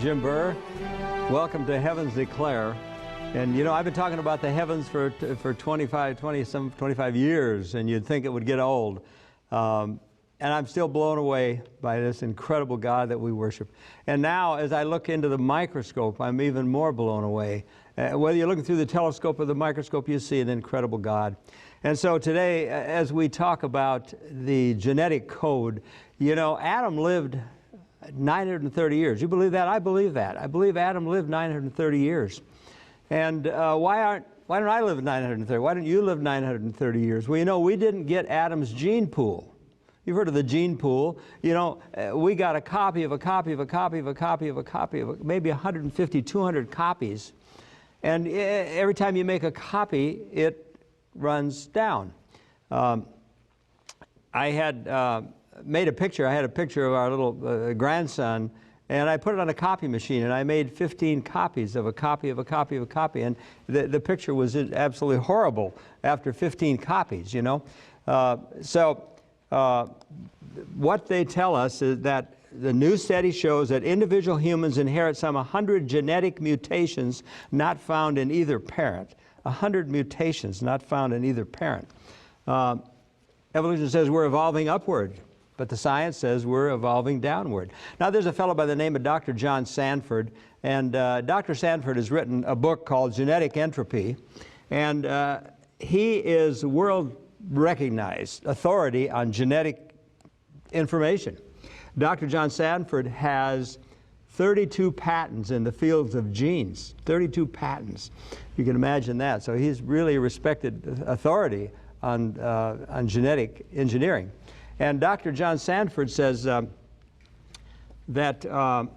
Jim Burr. Welcome to Heavens Declare. And you know, I've been talking about the heavens for 25 years, and you'd think it would get old. And I'm still blown away by this incredible God that we worship. And now, as I look into the microscope, I'm even more blown away. Whether you're looking through the telescope or the microscope, you see an incredible God. And so today, as we talk about the genetic code, you know, Adam lived 930 years. You believe that? I believe that. I believe Adam lived 930 years. And why don't I live 930? Why don't you live 930 years? Well, you know, we didn't get Adam's gene pool. You've heard of the gene pool. You know, we got a copy of a copy of a copy of a copy of a copy of maybe 150, 200 copies. And every time you make a copy, it runs down. I had made a picture. I had a picture of our little grandson, and I put it on a copy machine, and I made 15 copies of a copy of a copy of a copy. And the picture was absolutely horrible after 15 copies, you know. What they tell us is that the new study shows that individual humans inherit some 100 genetic mutations not found in either parent. 100 mutations not found in either parent. Evolution says we're evolving upward, but the science says we're evolving downward. Now, there's a fellow by the name of Dr. John Sanford, and Dr. Sanford has written a book called Genetic Entropy, and he is world-recognized authority on genetic information. Dr. John Sanford has 32 patents in the fields of genes, 32 patents. You can imagine that. So he's really a respected authority on genetic engineering. And Dr. John Sanford says that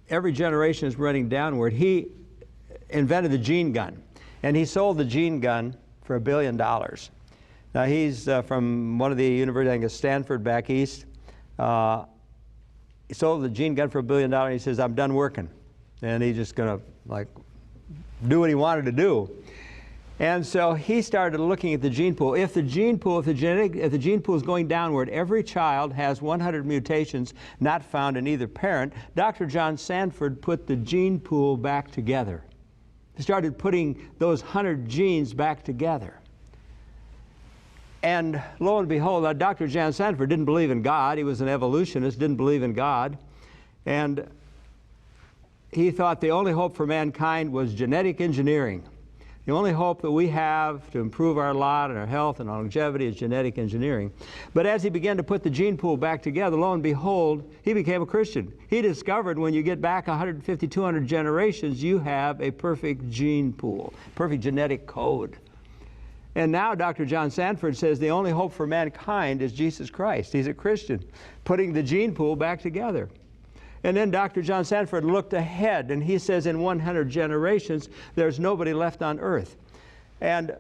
every generation is running downward. He invented the gene gun, and he sold the gene gun for $1 billion. Now, he's from one of the universities, I think it's Stanford back east. He sold the gene gun for $1 billion, and he says, I'm done working. And he's just going to, like, do what he wanted to do. And so he started looking at the gene pool. If the gene pool is going downward, every child has 100 mutations not found in either parent. Dr. John Sanford put the gene pool back together. He started putting those 100 genes back together. And lo and behold, Dr. John Sanford didn't believe in God. He was an evolutionist, didn't believe in God. And he thought the only hope for mankind was genetic engineering. The only hope that we have to improve our lot and our health and our longevity is genetic engineering. But as he began to put the gene pool back together, lo and behold, he became a Christian. He discovered when you get back 150, 200 generations, you have a perfect gene pool, perfect genetic code. And now Dr. John Sanford says the only hope for mankind is Jesus Christ. He's a Christian, putting the gene pool back together. And then Dr. John Sanford looked ahead, and he says in 100 generations, there's nobody left on earth. And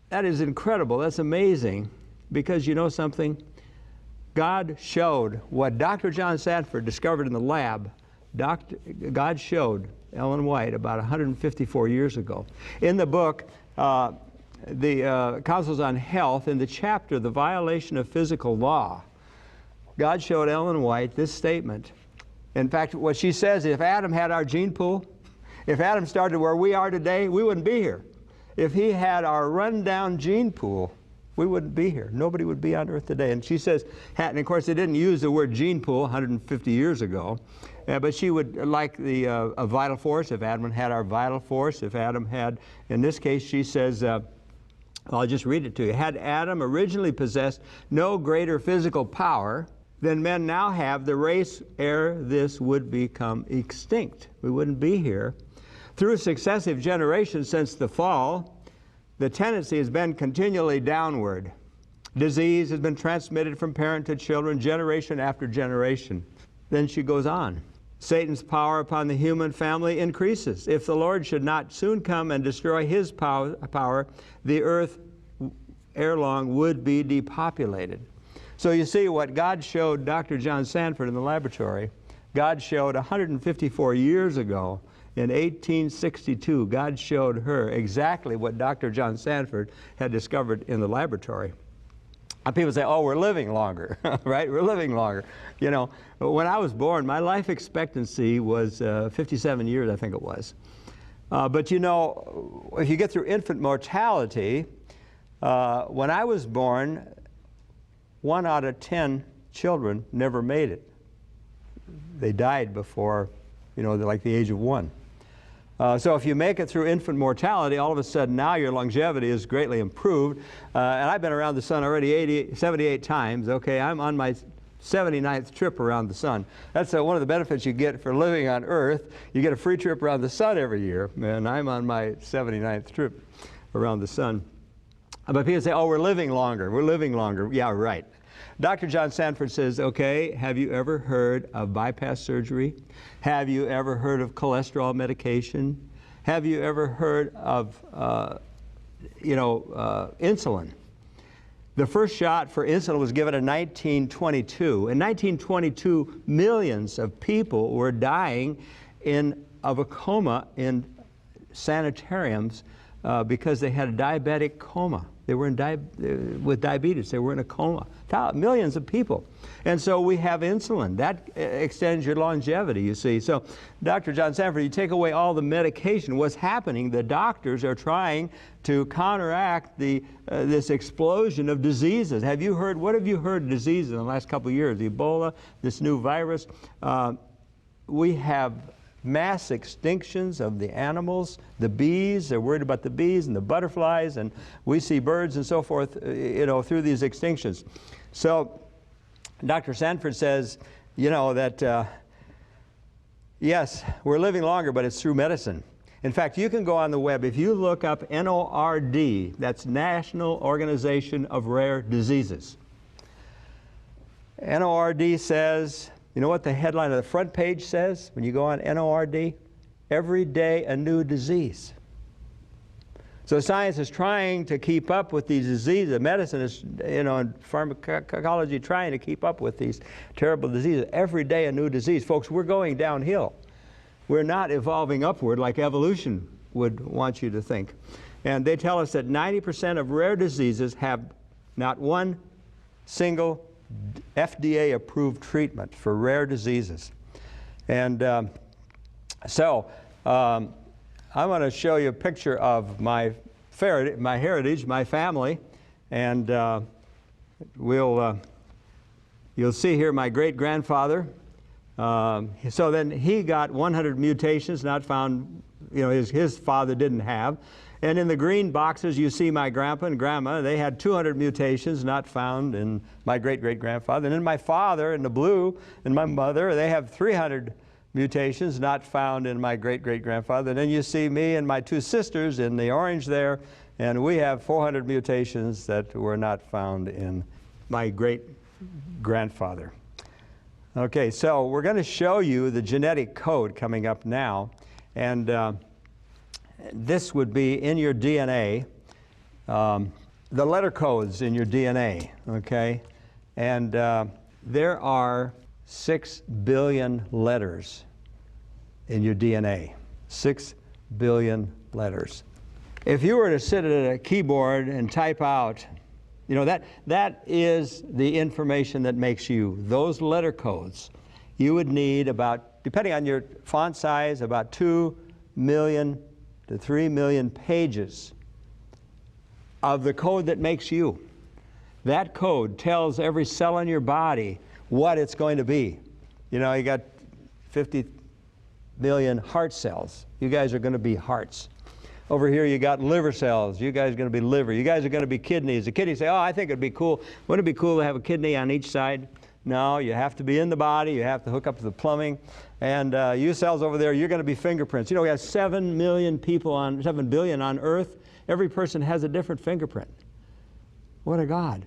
that is incredible. That's amazing, because you know something? God showed what Dr. John Sanford discovered in the lab. God showed Ellen White about 154 years ago. In the book, the Councils on Health, in the chapter, The Violation of Physical Law, God showed Ellen White this statement. In fact, what she says, if Adam had our gene pool, if Adam started where we are today, we wouldn't be here. If he had our rundown gene pool, we wouldn't be here. Nobody would be on earth today. And she says, and of course they didn't use the word gene pool 150 years ago, but she would like the a vital force, if Adam had our vital force, if Adam had, in this case she says, I'll just read it to you. Had Adam originally possessed no greater physical power than men now have, the race ere this would become extinct. We wouldn't be here. Through successive generations since the fall, the tendency has been continually downward. Disease has been transmitted from parent to children, generation after generation. Then she goes on. Satan's power upon the human family increases. If the Lord should not soon come and destroy his power, the earth ere long would be depopulated. So you see what God showed Dr. John Sanford in the laboratory. God showed 154 years ago, in 1862, God showed her exactly what Dr. John Sanford had discovered in the laboratory. And people say, oh, we're living longer, right? We're living longer. You know, when I was born, my life expectancy was 57 years, I think it was. But you know, if you get through infant mortality, when I was born, 1 out of 10 children never made it. They died before, you know, like the age of 1. So if you make it through infant mortality, all of a sudden now your longevity is greatly improved. And I've been around the sun already 78 times. Okay, I'm on my 79th trip around the sun. That's one of the benefits you get for living on Earth. You get a free trip around the sun every year, and I'm on my 79th trip around the sun. But people say, oh, we're living longer. We're living longer. Yeah, right. Dr. John Sanford says, okay, have you ever heard of bypass surgery? Have you ever heard of cholesterol medication? Have you ever heard of, insulin? The first shot for insulin was given in 1922. In 1922, millions of people were dying of a coma in sanitariums because they had a diabetic coma. They were with diabetes. They were in a coma. Millions of people. And so we have insulin. That extends your longevity, you see. So, Dr. John Sanford, you take away all the medication. What's happening, the doctors are trying to counteract this explosion of diseases. What have you heard diseases in the last couple of years? The Ebola, this new virus. We have mass extinctions of the animals, the bees. They're worried about the bees and the butterflies, and we see birds and so forth, through these extinctions. So Dr. Sanford says, that yes, we're living longer, but it's through medicine. In fact, you can go on the web. If you look up NORD, that's National Organization of Rare Diseases. NORD says, you know what the headline of the front page says when you go on NORD? Every day a new disease. So science is trying to keep up with these diseases. Medicine is, and pharmacology trying to keep up with these terrible diseases. Every day a new disease. Folks, we're going downhill. We're not evolving upward like evolution would want you to think. And they tell us that 90% of rare diseases have not one single FDA-approved treatment for rare diseases. And I want to show you a picture of my heritage, my family, and you'll see here my great-grandfather. So then he got 100 mutations not found, his father didn't have. And in the green boxes, you see my grandpa and grandma. They had 200 mutations not found in my great-great-grandfather. And then my father in the blue and my mother, they have 300 mutations not found in my great-great-grandfather. And then you see me and my 2 sisters in the orange there, and we have 400 mutations that were not found in my great-grandfather. Okay, so we're going to show you the genetic code coming up now. And this would be in your DNA, the letter codes in your DNA, okay? And there are 6 billion letters in your DNA, 6 billion letters. If you were to sit at a keyboard and type out, that is the information that makes you. Those letter codes, you would need about, depending on your font size, about 2 million to 3 million pages of the code that makes you. That code tells every cell in your body what it's going to be. You got 50 million heart cells. You guys are going to be hearts. Over here you got liver cells. You guys are going to be liver. You guys are going to be kidneys. The kidneys say, oh, I think it'd be cool. Wouldn't it be cool to have a kidney on each side? No, you have to be in the body. You have to hook up to the plumbing. And you cells over there, you're going to be fingerprints. We have 7 billion on Earth. Every person has a different fingerprint. What a God.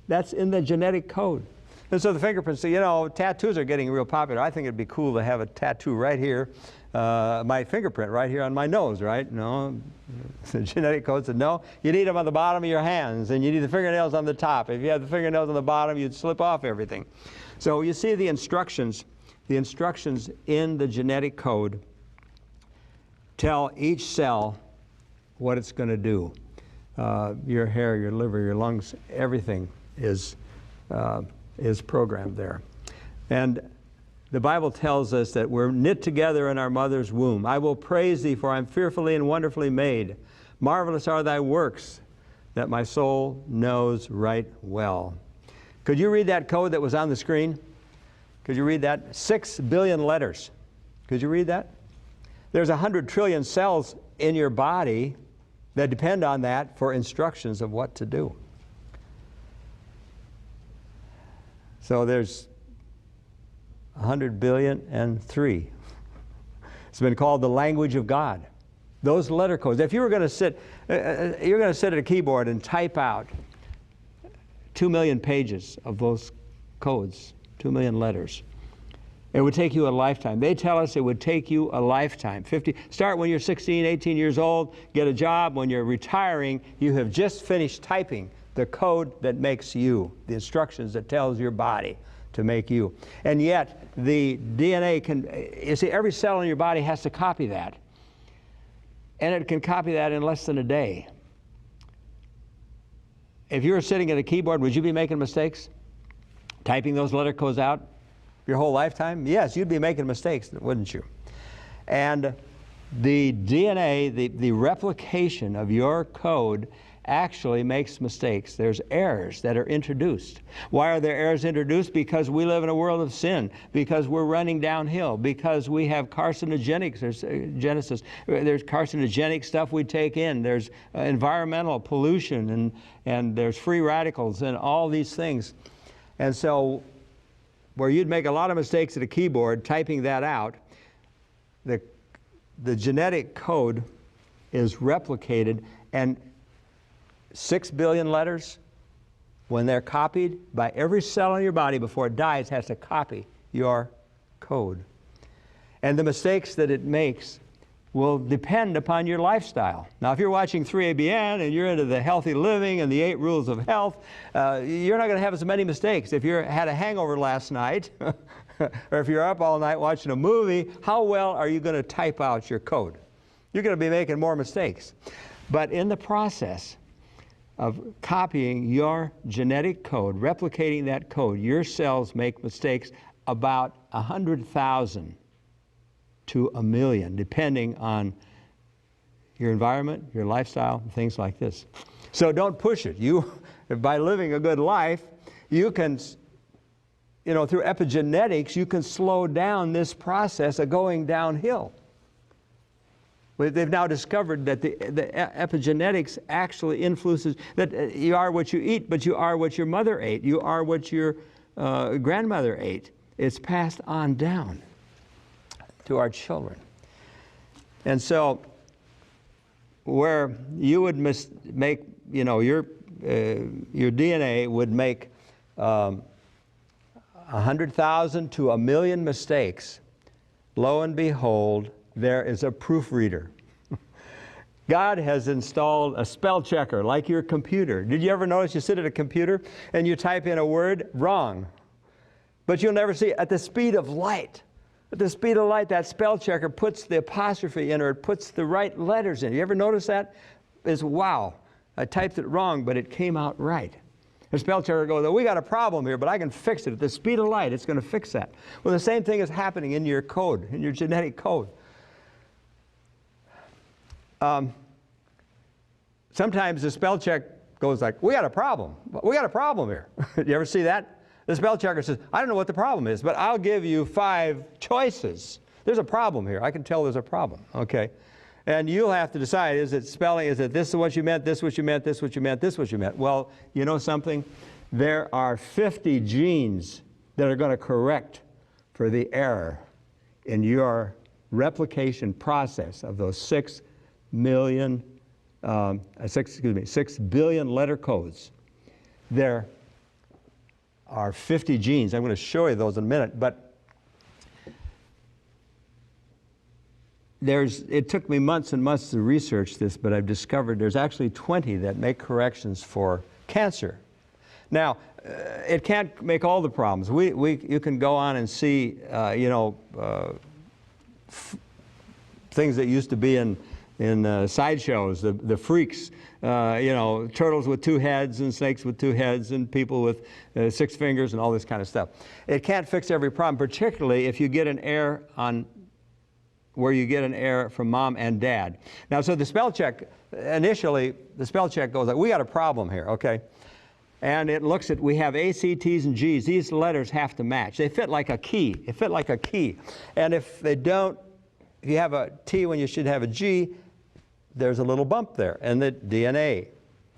That's in the genetic code. And so the fingerprints, tattoos are getting real popular. I think it'd be cool to have a tattoo right here, my fingerprint right here on my nose, right? No, the genetic code said no. You need them on the bottom of your hands, and you need the fingernails on the top. If you have the fingernails on the bottom, you'd slip off everything. So you see the instructions in the genetic code tell each cell what it's going to do. Your hair, your liver, your lungs, everything. is programmed there. And the Bible tells us that we're knit together in our mother's womb. I will praise thee, for I'm fearfully and wonderfully made. Marvelous are thy works, that my soul knows right well. Could you read that code that was on the screen? Could you read that? 6 billion letters. Could you read that? There's 100 trillion cells in your body that depend on that for instructions of what to do. So there's 100 billion and 3. It's been called the language of God. Those letter codes. If you were going to sit, you're going to sit at a keyboard and type out 2 million pages of those codes, 2 million letters. It would take you a lifetime. They tell us it would take you a lifetime. Start when you're 16, 18 years old, get a job. When you're retiring, you have just finished typing the code that makes you, the instructions that tells your body to make you. And yet, the DNA can, you see, every cell in your body has to copy that. And it can copy that in less than a day. If you were sitting at a keyboard, would you be making mistakes? Typing those letter codes out your whole lifetime? Yes, you'd be making mistakes, wouldn't you? And the DNA, the replication of your code actually makes mistakes. There's errors that are introduced. Why are there errors introduced? Because we live in a world of sin, because we're running downhill, because we have carcinogenics. There's there's carcinogenic stuff we take in. There's environmental pollution, and there's free radicals and all these things. And so where you'd make a lot of mistakes at a keyboard typing that out, the genetic code is replicated, and 6 billion letters, when they're copied by every cell in your body before it dies, has to copy your code. And the mistakes that it makes will depend upon your lifestyle. Now, if you're watching 3ABN and you're into the healthy living and the 8 rules of health, you're not going to have as many mistakes. If you had a hangover last night, or if you're up all night watching a movie, how well are you going to type out your code? You're going to be making more mistakes. But in the process of copying your genetic code, replicating that code, your cells make mistakes about 100,000 to 1 million, depending on your environment, your lifestyle, things like this. So don't push it. By living a good life, you can, through epigenetics, you can slow down this process of going downhill. They've now discovered that the epigenetics actually influences, that you are what you eat, but you are what your mother ate. You are what your grandmother ate. It's passed on down to our children. And so where you would make, your DNA would make 100,000 to 1 million mistakes, lo and behold, there is a proofreader. God has installed a spell checker like your computer. Did you ever notice you sit at a computer and you type in a word wrong? But you'll never see it. At the speed of light. At the speed of light, that spell checker puts the apostrophe in, or it puts the right letters in. You ever notice that? It's wow. I typed it wrong, but it came out right. The spell checker goes, oh, we got a problem here, but I can fix it. At the speed of light, it's going to fix that. Well, the same thing is happening in your code, in your genetic code. Sometimes the spell check goes like, we got a problem. We got a problem here. You ever see that? The spell checker says, I don't know what the problem is, but I'll give you 5 choices. There's a problem here. I can tell there's a problem. Okay. And you'll have to decide, is it spelling, is it this is what you meant, this what you meant, this what you meant, this what you meant? Well, you know something? There are 50 genes that are going to correct for the error in your replication process of those 6 billion letter codes. There are 50 genes. I'm going to show you those in a minute, but it took me months and months to research this, but I've discovered there's actually 20 that make corrections for cancer. Now, it can't make all the problems. You can go on and see, things that used to be in sideshows, the freaks, you know, turtles with 2 heads and snakes with 2 heads and people with 6 fingers and all this kind of stuff. It can't fix every problem, particularly if you get an error on where you get an error from mom and dad. Now, so the spell check, initially, the spell check goes like, we got a problem here, okay? And it looks at, we have A, C, T's, and G's. These letters have to match. They fit like a key. They fit like a key. And if they don't, if you have a T when you should have a G, there's a little bump there in the DNA,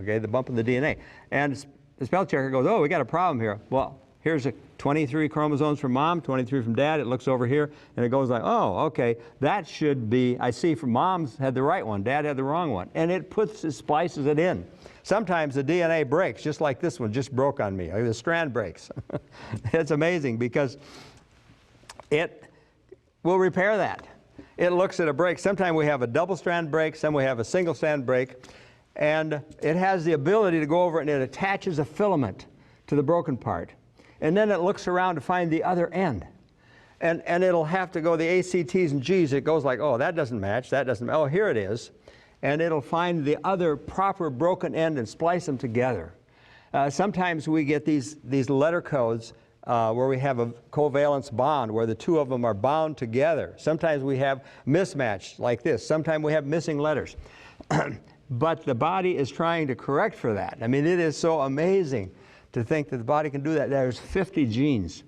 okay, the bump in the DNA. And the spell checker goes, oh, we got a problem here. Well, here's a 23 chromosomes from mom, 23 from dad. It looks over here, and it goes like, oh, okay, that should be, I see from mom's had the right one, dad had the wrong one. And it splices it in. Sometimes the DNA breaks, just like this one just broke on me. The strand breaks. It's amazing because it will repair that. It looks at a break. Sometimes we have a double strand break, some we have a single strand break, and it has the ability to go over and it attaches a filament to the broken part. And then it looks around to find the other end. And it'll have to go the A, C, T's, and G's. It goes like, oh, that doesn't match, that doesn't match. Oh, here it is. And it'll find the other proper broken end and splice them together. Sometimes we get these letter codes where we have a covalence bond where the 2 of them are bound together. Sometimes we have mismatched like this. Sometimes we have missing letters. But the body is trying to correct for that. I mean, it is so amazing to think that the body can do that. There's 50 genes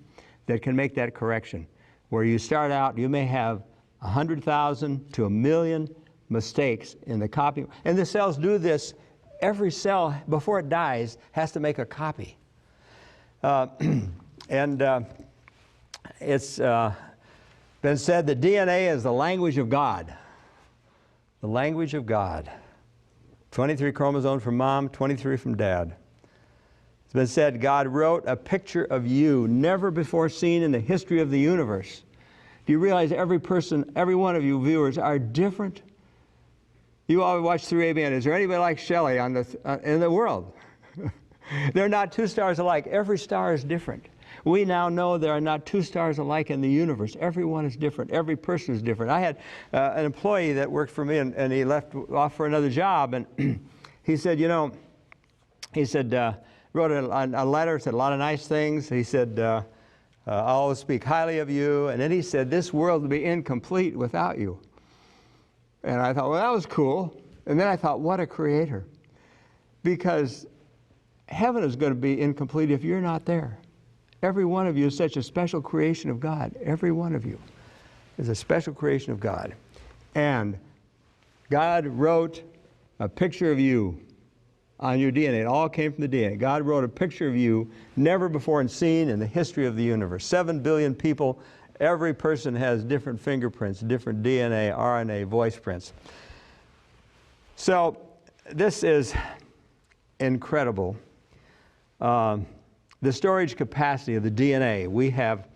that can make that correction. Where you start out, you may have 100,000 to 1,000,000 mistakes in the copy. And the cells do this. Every cell, before it dies, has to make a copy. It's been said that DNA is the language of God. The language of God. 23 chromosomes from mom, 23 from dad. It's been said God wrote a picture of you never before seen in the history of the universe. Do you realize every person, every one of you viewers are different? You all watch 3ABN. Is there anybody like Shelley in the world? They're not 2 stars alike. Every star is different. We now know there are not 2 stars alike in the universe. Every one is different. Every person is different. I had an employee that worked for me, and he left off for another job, and he said, you know, he said, wrote a letter, said a lot of nice things. He said, I always speak highly of you. And then he said, this world would be incomplete without you. And I thought, well, that was cool. And then I thought, what a creator. Because heaven is going to be incomplete if you're not there. Every one of you is such a special creation of God. Every one of you is a special creation of God. And God wrote a picture of you on your DNA. It all came from the DNA. God wrote a picture of you never before seen in the history of the universe. 7 billion people. Every person has different fingerprints, different DNA, RNA, voice prints. So this is incredible. The storage capacity of the DNA. We have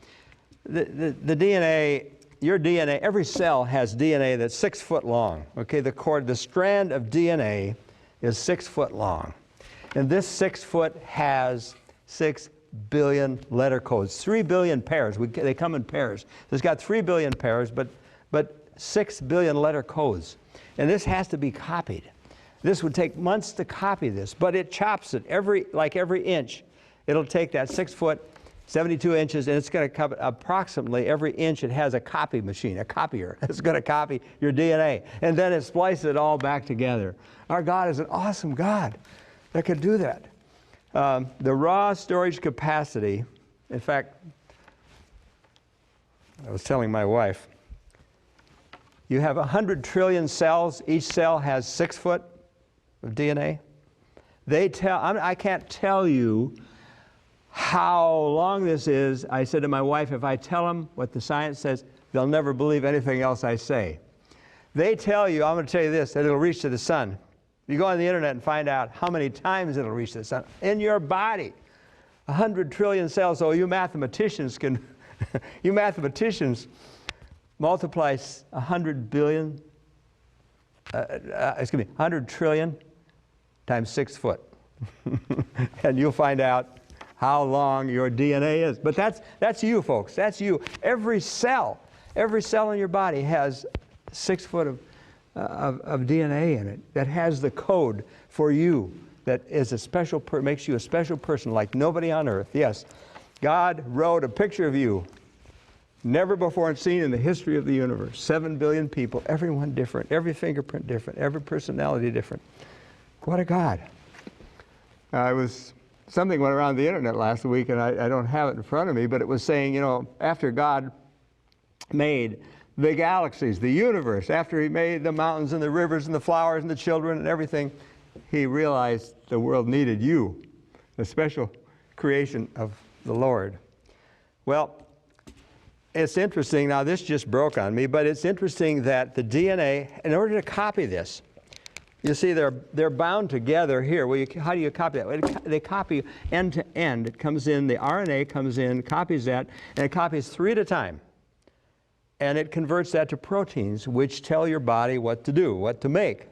the DNA, your DNA, every cell has DNA that's 6 foot long. Okay, the strand of DNA is 6 foot long. And this 6 foot has 6 billion letter codes, 3 billion pairs. They come in pairs. It's got 3 billion pairs, but 6 billion letter codes. And this has to be copied. This would take months to copy this, but it chops it every inch. It'll take that 6 foot, 72 inches, and it's going to cover approximately every inch. It has a copy machine, a copier. It's going to copy your DNA. And then it splices it all back together. Our God is an awesome God that can do that. The raw storage capacity, in fact, I was telling my wife, you have 100 trillion cells. Each cell has 6 foot of DNA. I can't tell you how long this is. I said to my wife, if I tell them what the science says, they'll never believe anything else I say. They tell you, I'm going to tell you this, that it'll reach to the sun. You go on the internet and find out how many times it'll reach the sun in your body. 100 trillion cells. So you mathematicians can, you mathematicians multiply 100 billion, 100 trillion times 6 foot. And you'll find out how long your DNA is. But that's you, folks. That's you. Every cell in your body has 6 foot of of DNA in it that has the code for you, that is a special, makes you a special person like nobody on earth. Yes, God wrote a picture of you, never before seen in the history of the universe. 7 billion people, everyone different, every fingerprint different, every personality different. What a God. Something went around the internet last week, and I don't have it in front of me, but it was saying, you know, after God made the galaxies, the universe, after he made the mountains and the rivers and the flowers and the children and everything, he realized the world needed you, a special creation of the Lord. Well, it's interesting, now this just broke on me, but it's interesting that the DNA, in order to copy this, you see they're bound together here. Well, how do you copy that? They copy end to end. It comes in, the RNA comes in, copies that, and it copies 3 at a time. And it converts that to proteins, which tell your body what to do, what to make.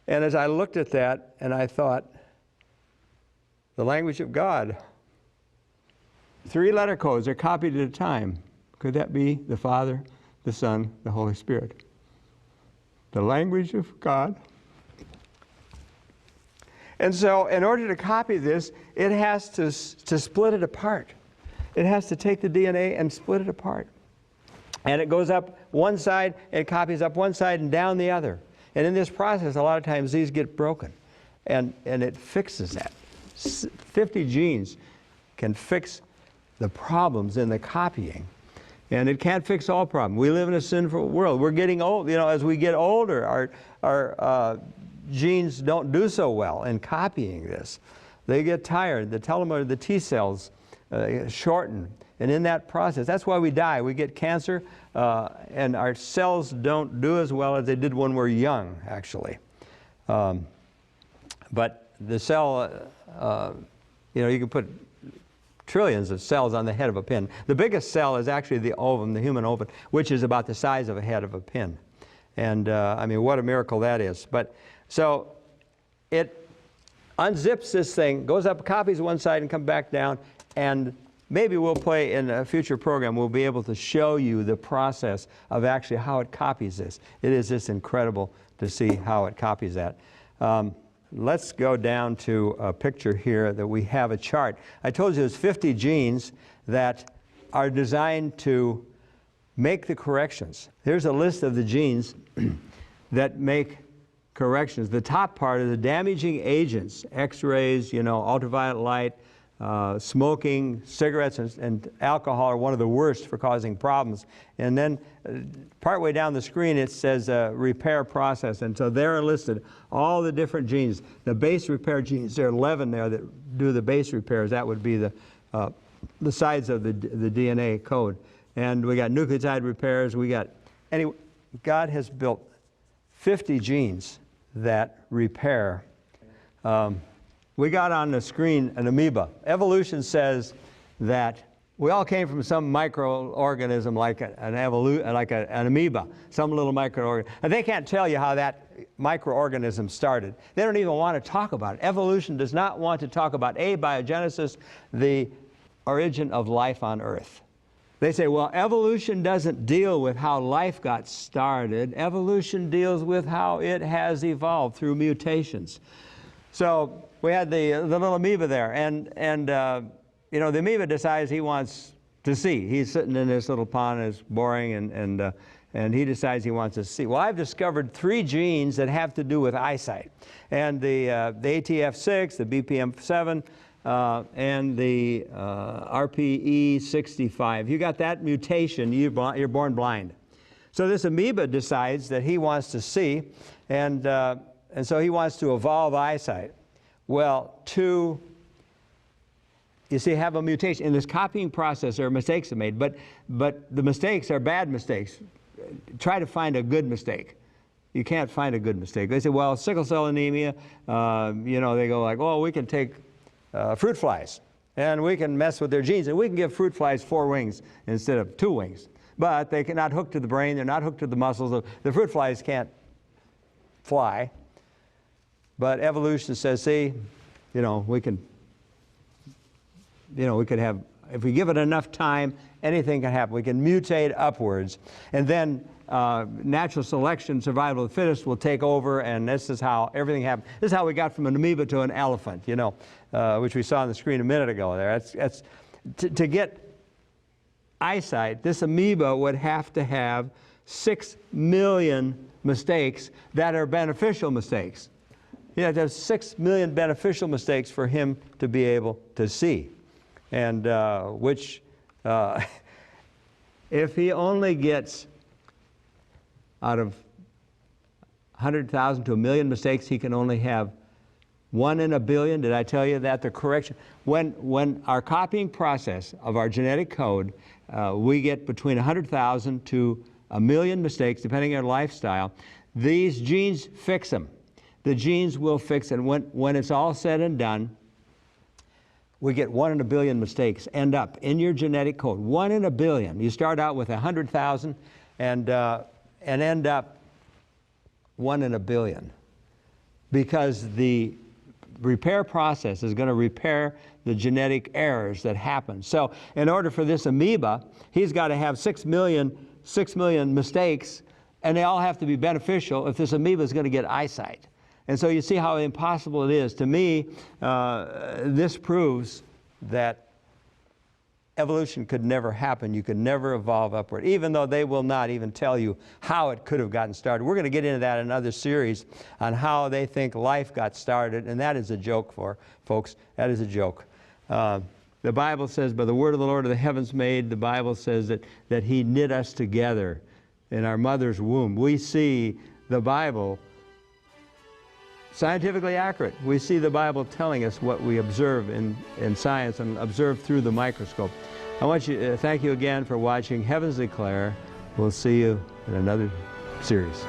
And as I looked at that, and I thought, the language of God. 3 letter codes are copied at a time. Could that be the Father, the Son, the Holy Spirit? The language of God. And so in order to copy this, it has to split it apart. It has to take the DNA and split it apart. And it goes up one side, and it copies up one side and down the other. And in this process, a lot of times these get broken. And it fixes that. 50 genes can fix the problems in the copying. And it can't fix all problems. We live in a sinful world. We're getting old. You know, as we get older, our genes don't do so well in copying this. They get tired. The telomere, the T cells shorten. And in that process, that's why we die. We get cancer, and our cells don't do as well as they did when we're young, actually. But the cell, you know, you can put trillions of cells on the head of a pin. The biggest cell is actually the ovum, the human ovum, which is about the size of a head of a pin. And I mean, what a miracle that is. But so it unzips this thing, goes up, copies one side and comes back down, and maybe we'll play in a future program, we'll be able to show you the process of actually how it copies this. It is just incredible to see how it copies that. Let's go down to a picture here that we have a chart. I told you there's 50 genes that are designed to make the corrections. Here's a list of the genes that make corrections. The top part are the damaging agents, X-rays, you know, ultraviolet light, smoking, cigarettes, and alcohol are one of the worst for causing problems. And then partway down the screen it says repair process, and so there are listed all the different genes. The base repair genes, there are 11 there that do the base repairs. That would be the sides of the DNA code. And we got nucleotide repairs. We got, anyway, God has built 50 genes that repair. We got on the screen an amoeba. Evolution says that we all came from some microorganism like an amoeba, some little microorganism. And they can't tell you how that microorganism started. They don't even want to talk about it. Evolution does not want to talk about abiogenesis, the origin of life on Earth. They say, well, evolution doesn't deal with how life got started. Evolution deals with how it has evolved through mutations. So we had the little amoeba there, and you know, the amoeba decides he wants to see. He's sitting in this little pond, it's boring, and he decides he wants to see. Well, I've discovered 3 genes that have to do with eyesight, and the ATF6, the BPM7, and the RPE65. You got that mutation, you're born blind. So this amoeba decides that he wants to see, and so he wants to evolve eyesight. Well, you see, have a mutation. In this copying process, there are mistakes made, but the mistakes are bad mistakes. Try to find a good mistake. You can't find a good mistake. They say, well, sickle cell anemia, you know, they go like, oh, we can take fruit flies, and we can mess with their genes, and we can give fruit flies 4 wings instead of 2 wings. But they cannot hook to the brain, they're not hooked to the muscles. The fruit flies can't fly. But evolution says, see, you know, we could have, if we give it enough time anything can happen. We can mutate upwards. And then natural selection, survival of the fittest, will take over, and this is how everything happened. This is how we got from an amoeba to an elephant, you know, which we saw on the screen a minute ago there. To get eyesight, this amoeba would have to have 6 million mistakes that are beneficial mistakes. You have to have 6 million beneficial mistakes for him to be able to see. And if he only gets out of 100,000 to 1 million mistakes, he can only have 1 in a billion. Did I tell you that? The correction. When our copying process of our genetic code, we get between 100,000 to 1 million mistakes, depending on your lifestyle. These genes fix them. The genes will fix it. When it's all said and done, we get 1 in a billion mistakes end up in your genetic code. 1 in a billion. You start out with 100,000 and end up 1 in a billion, because the repair process is going to repair the genetic errors that happen. So in order for this amoeba, he's got to have 6 million mistakes, and they all have to be beneficial if this amoeba is going to get eyesight. And so you see how impossible it is. To me, this proves that evolution could never happen. You could never evolve upward, even though they will not even tell you how it could have gotten started. We're going to get into that in another series on how they think life got started, and that is a joke, folks. That is a joke. The Bible says, by the word of the Lord are the heavens made. The Bible says that He knit us together in our mother's womb. We see the Bible scientifically accurate. We see the Bible telling us what we observe in science and observe through the microscope. I want you thank you again for watching Heavens Declare. We'll see you in another series.